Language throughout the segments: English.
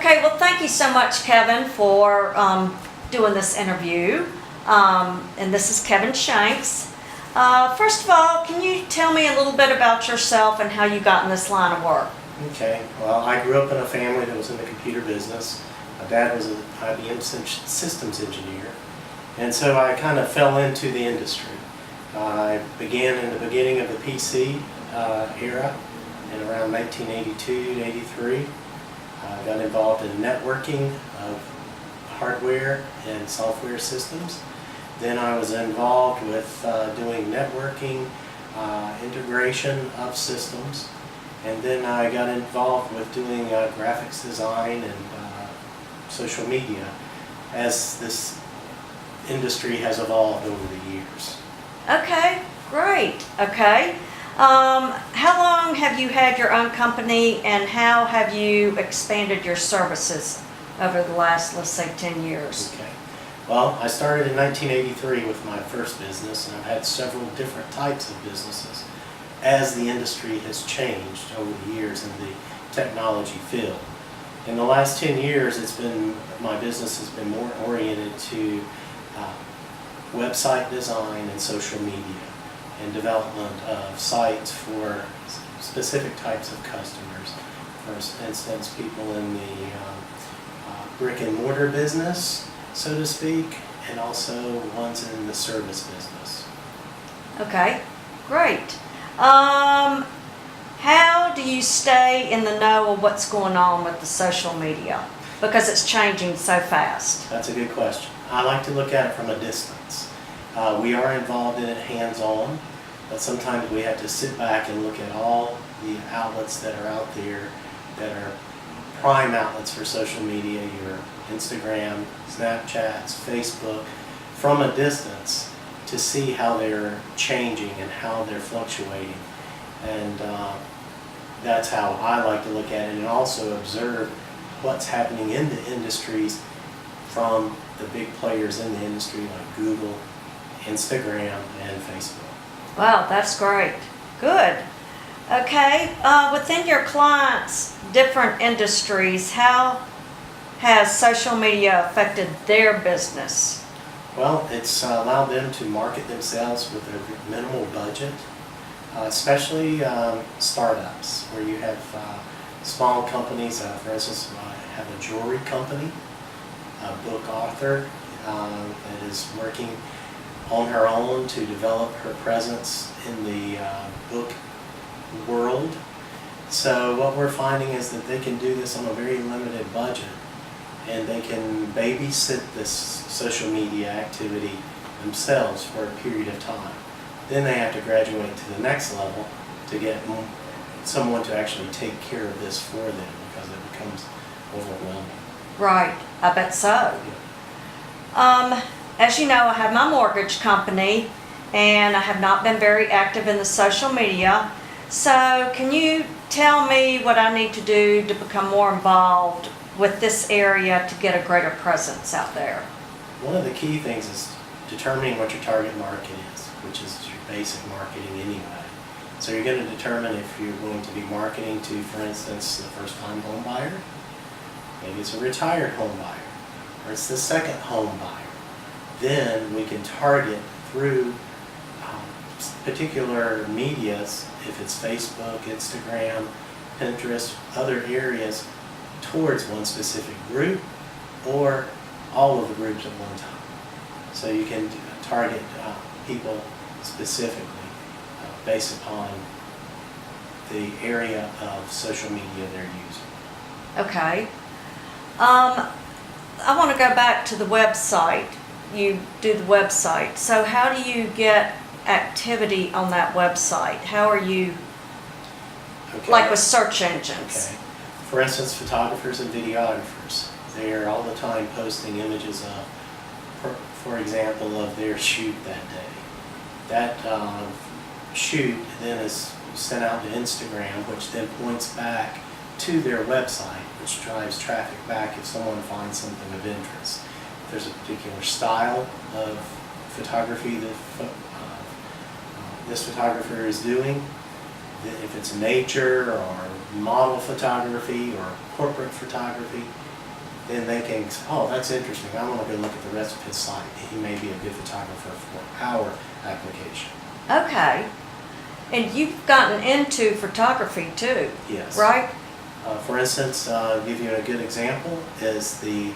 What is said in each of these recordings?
Okay, well, thank you so much, Kevin, for doing this interview. And this is Kevin Shanks. First of all, can you tell me a little bit about yourself and how you got in this line of work? Okay, well, I grew up in a family that was in the computer business. My dad was an IBM systems engineer, and so I kind of fell into the industry. I began in the beginning of the PC era in around 1982 to 83. I got involved in networking of hardware and software systems. Then I was involved with doing networking, integration of systems, and then I got involved with doing graphics design and social media as this industry has evolved over the years. Okay, great. Okay. How long have you had your own company, and how have you expanded your services over the last, let's say, 10 years? Okay. Well, I started in 1983 with my first business, and I've had several different types of businesses as the industry has changed over the years in the technology field. In the last 10 years, my business has been more oriented to website design and social media, and development of sites for specific types of customers. For instance, people in the brick and mortar business, so to speak, and also ones in the service business. Okay, great. How do you stay in the know of what's going on with the social media? Because it's changing so fast. That's a good question. I like to look at it from a distance. We are involved in it hands-on, but sometimes we have to sit back and look at all the outlets that are out there that are prime outlets for social media, your Instagram, Snapchats, Facebook, from a distance to see how they're changing and how they're fluctuating. And that's how I like to look at it, and also observe what's happening in the industries from the big players in the industry like Google, Instagram, and Facebook. Wow, that's great. Good. Okay, within your clients' different industries, how has social media affected their business? Well, it's allowed them to market themselves with a minimal budget, especially startups where you have small companies. For instance, I have a jewelry company, a book author that is working on her own to develop her presence in the book world. So what we're finding is that they can do this on a very limited budget, and they can babysit this social media activity themselves for a period of time. Then they have to graduate to the next level to get someone to actually take care of this for them, because it becomes overwhelming. Right, I bet so. As you know, I have my mortgage company, and I have not been very active in the social media. So can you tell me what I need to do to become more involved with this area to get a greater presence out there? One of the key things is determining what your target market is, which is your basic marketing anyway. So you're going to determine if you're going to be marketing to, for instance, the first-time home buyer, maybe it's a retired home buyer, or it's the second home buyer. Then we can target through particular medias, if it's Facebook, Instagram, Pinterest, other areas, towards one specific group or all of the groups at one time. So you can target people specifically based upon the area of social media they're using. Okay. I want to go back to the website. You do the website. So how do you get activity on that website? How are you, like with search engines? Okay. For instance, photographers and videographers, they're all the time posting images of, for example, of their shoot that day. That shoot then is sent out to Instagram, which then points back to their website, which drives traffic back if someone finds something of interest. If there's a particular style of photography that this photographer is doing, if it's nature or model photography or corporate photography, then they can, oh, that's interesting, I want to go look at the rest of his site. He may be a good photographer for our application. Okay. And you've gotten into photography too, Yes. right? For instance, I'll give you a good example is the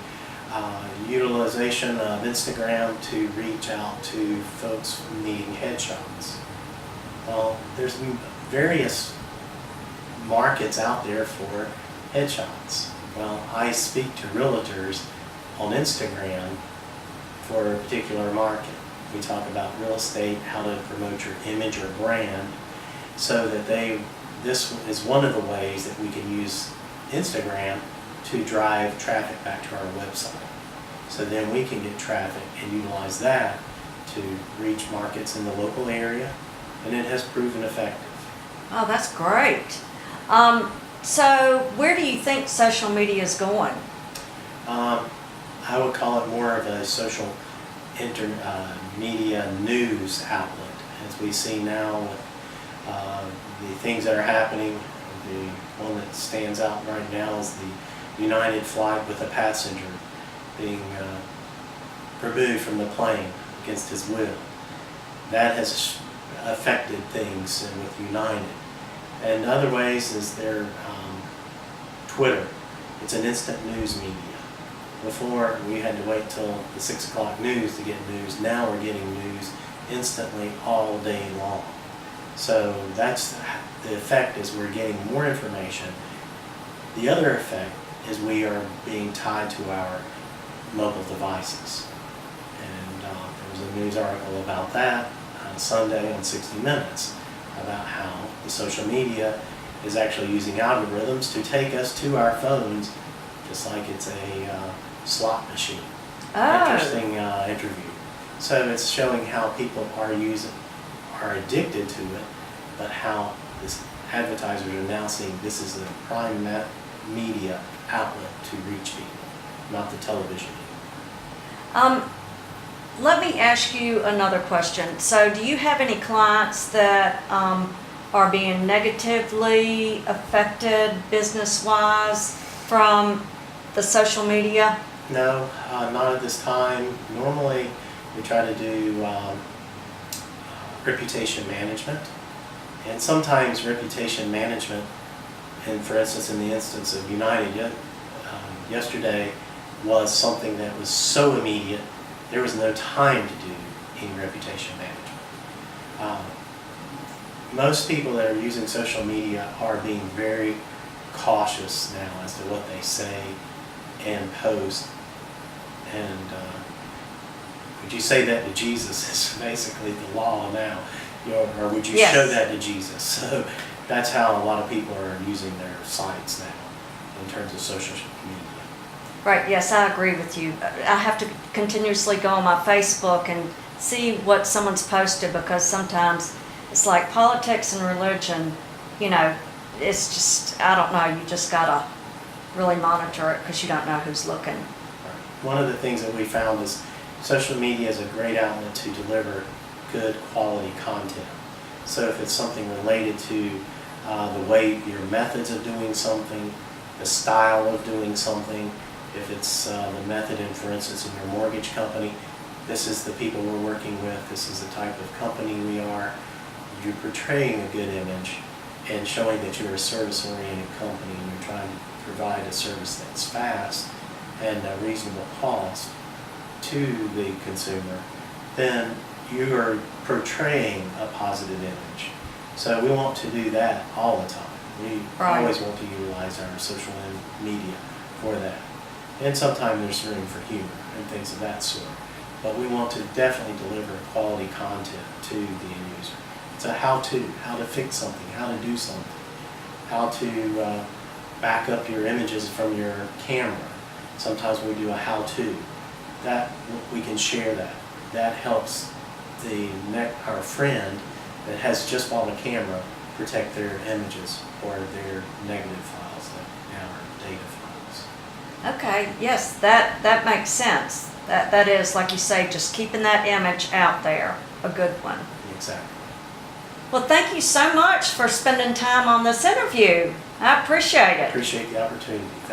utilization of Instagram to reach out to folks needing headshots. Well, there's various markets out there for headshots. Well, I speak to realtors on Instagram for a particular market. We talk about real estate, how to promote your image or brand, so that this is one of the ways that we can use Instagram to drive traffic back to our website. So then we can get traffic and utilize that to reach markets in the local area, and it has proven effective. Oh, that's great. So where do you think social media is going? I would call it more of a social media news outlet. As we see now with the things that are happening, the one that stands out right now is the United flight with a passenger being removed from the plane against his will. That has affected things with United. And other ways is their Twitter. It's an instant news media. Before, we had to wait till the 6 o'clock news to get news. Now we're getting news instantly all day long. So that's the effect, is we're getting more information. The other effect is we are being tied to our mobile devices. And there was a news article about that on Sunday on 60 Minutes about how the social media is actually using algorithms to take us to our phones just like it's a slot machine. Oh. Interesting interview. So it's showing how people are addicted to it, but how advertisers are now seeing this is the prime media outlet to reach people, not the television. Let me ask you another question. So do you have any clients that are being negatively affected business-wise from the social media? No, not at this time. Normally, we try to do reputation management, and sometimes reputation management, and for instance, in the instance of United yesterday, was something that was so immediate, there was no time to do any reputation management. Most people that are using social media are being very cautious now as to what they say and post. And would you say that to Jesus is basically the law now? Or would you show that to Jesus? So that's how a lot of people are using their sites now in terms of social media. Right, yes, I agree with you. I have to continuously go on my Facebook and see what someone's posted, because sometimes it's like politics and religion, it's just, I don't know, you just gotta really monitor it because you don't know who's looking. One of the things that we found is social media is a great outlet to deliver good quality content. So if it's something related to the way your methods of doing something, the style of doing something, if it's the method in, for instance, in your mortgage company, this is the people we're working with, this is the type of company we are, you're portraying a good image and showing that you're a service-oriented company and you're trying to provide a service that's fast and a reasonable cost to the consumer, then you are portraying a positive image. So we want to do that all the time. We always want to utilize our social media for that. And sometimes there's room for humor and things of that sort. But we want to definitely deliver quality content to the end user. It's a how-to fix something, how to do something, how to back up your images from your camera. Sometimes we do a how-to. That we can share that. That helps our friend that has just bought a camera protect their images or their negative files, like our data files. Okay, yes, that makes sense. That is, like you say, just keeping that image out there, a good one. Exactly. Well, thank you so much for spending time on this interview. I appreciate it. Appreciate the opportunity.